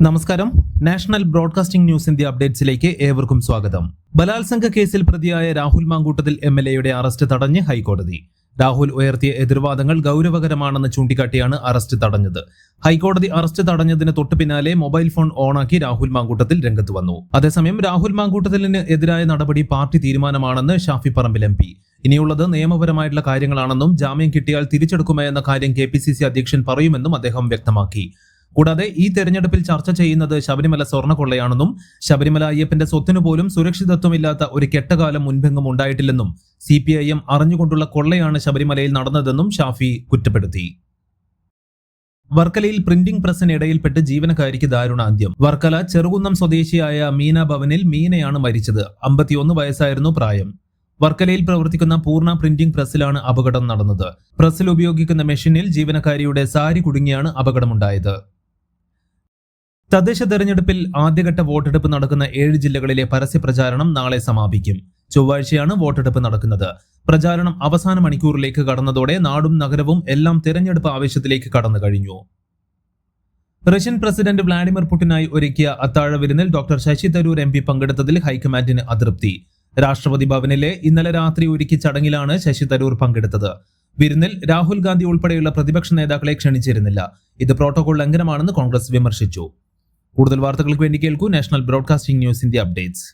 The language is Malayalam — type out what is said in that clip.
നമസ്കാരം. നാഷണൽ ബ്രോഡ്കാസ്റ്റിംഗ് ന്യൂസ് ഇന്ത്യ അപ്ഡേറ്റ്സിലേക്ക് ഏവർക്കും സ്വാഗതം. ബലാത്സംഗ കേസിൽ പ്രതിയായ രാഹുൽ മാങ്കൂട്ടത്തിൽ MLAയുടെ അറസ്റ്റ് തടഞ്ഞ് ഹൈക്കോടതി. രാഹുൽ ഉയർത്തിയ എതിർവാദങ്ങൾ ഗൗരവകരമാണെന്ന് ചൂണ്ടിക്കാട്ടിയാണ് അറസ്റ്റ് തടഞ്ഞത്. ഹൈക്കോടതി അറസ്റ്റ് തടഞ്ഞതിന് തൊട്ടു പിന്നാലെ മൊബൈൽ ഫോൺ ഓണാക്കി രാഹുൽ മാങ്കൂട്ടത്തിൽ രംഗത്ത് വന്നു. അതേസമയം രാഹുൽ മാങ്കൂട്ടത്തിലിന് എതിരായ നടപടി പാർട്ടി തീരുമാനമാണെന്ന് ഷാഫി പറമ്പിൽ MP. ഇനിയുള്ളത് നിയമപരമായിട്ടുള്ള കാര്യങ്ങളാണെന്നും ജാമ്യം കിട്ടിയാൽ തിരിച്ചെടുക്കുമെന്ന കാര്യം KPCC അധ്യക്ഷൻ പറയുമെന്നും അദ്ദേഹം വ്യക്തമാക്കി. കൂടാതെ ഈ തെരഞ്ഞെടുപ്പിൽ ചർച്ച ചെയ്യുന്നത് ശബരിമല സ്വർണ്ണക്കൊള്ളയാണെന്നും ശബരിമല അയ്യപ്പന്റെ സ്വത്തിനു പോലും സുരക്ഷിതത്വമില്ലാത്ത ഒരു കെട്ടകാലം മുൻപെങ്ങും ഉണ്ടായിട്ടില്ലെന്നും CPIM അറിഞ്ഞുകൊണ്ടുള്ള കൊള്ളയാണ് ശബരിമലയിൽ നടന്നതെന്നും ഷാഫി കുറ്റപ്പെടുത്തി. വർക്കലയിൽ പ്രിന്റിംഗ് പ്രസിനിടയിൽപ്പെട്ട് ജീവനക്കാരിക്ക് ദാരുണാന്ത്യം. വർക്കല ചെറുകുന്നം സ്വദേശിയായ മീന ഭവനിൽ മീനയാണ് മരിച്ചത്. 51 വയസ്സായിരുന്നു പ്രായം. വർക്കലയിൽ പ്രവർത്തിക്കുന്ന പൂർണ്ണ പ്രിന്റിംഗ് പ്രസ്സിലാണ് അപകടം നടന്നത്. പ്രസ്സിൽ ഉപയോഗിക്കുന്ന മെഷീനിൽ ജീവനക്കാരിയുടെ സാരി കുടുങ്ങിയാണ് അപകടമുണ്ടായത്. തദ്ദേശ തെരഞ്ഞെടുപ്പിൽ ആദ്യഘട്ട വോട്ടെടുപ്പ് നടക്കുന്ന 7 ജില്ലകളിലെ പരസ്യപ്രചാരണം നാളെ സമാപിക്കും. ചൊവ്വാഴ്ചയാണ് വോട്ടെടുപ്പ് നടക്കുന്നത്. പ്രചാരണം അവസാന മണിക്കൂറിലേക്ക് കടന്നതോടെ നാടും നഗരവും എല്ലാം തെരഞ്ഞെടുപ്പ് ആവേശത്തിലേക്ക് കടന്നു കഴിഞ്ഞു. റഷ്യൻ പ്രസിഡന്റ് വ്ളാഡിമിർ പുടിനായി ഒരുക്കിയ അത്താഴ വിരുന്നിൽ ഡോക്ടർ ശശി തരൂർ MP പങ്കെടുത്തതിൽ ഹൈക്കമാൻഡിന് അതൃപ്തി. രാഷ്ട്രപതി ഭവനിലെ ഇന്നലെ രാത്രി ഒരുക്കിയ ചടങ്ങിലാണ് ശശി തരൂർ പങ്കെടുത്തത്. വിരുന്നിൽ രാഹുൽ ഗാന്ധി ഉൾപ്പെടെയുള്ള പ്രതിപക്ഷ നേതാക്കളെ ക്ഷണിച്ചിരുന്നില്ല. ഇത് പ്രോട്ടോകോൾ ലംഘനമാണെന്ന് കോൺഗ്രസ് വിമർശിച്ചു. കൂടുതൽ വാർത്തകൾക്ക് വേണ്ടി കേൾക്കൂ national broadcasting news India updates.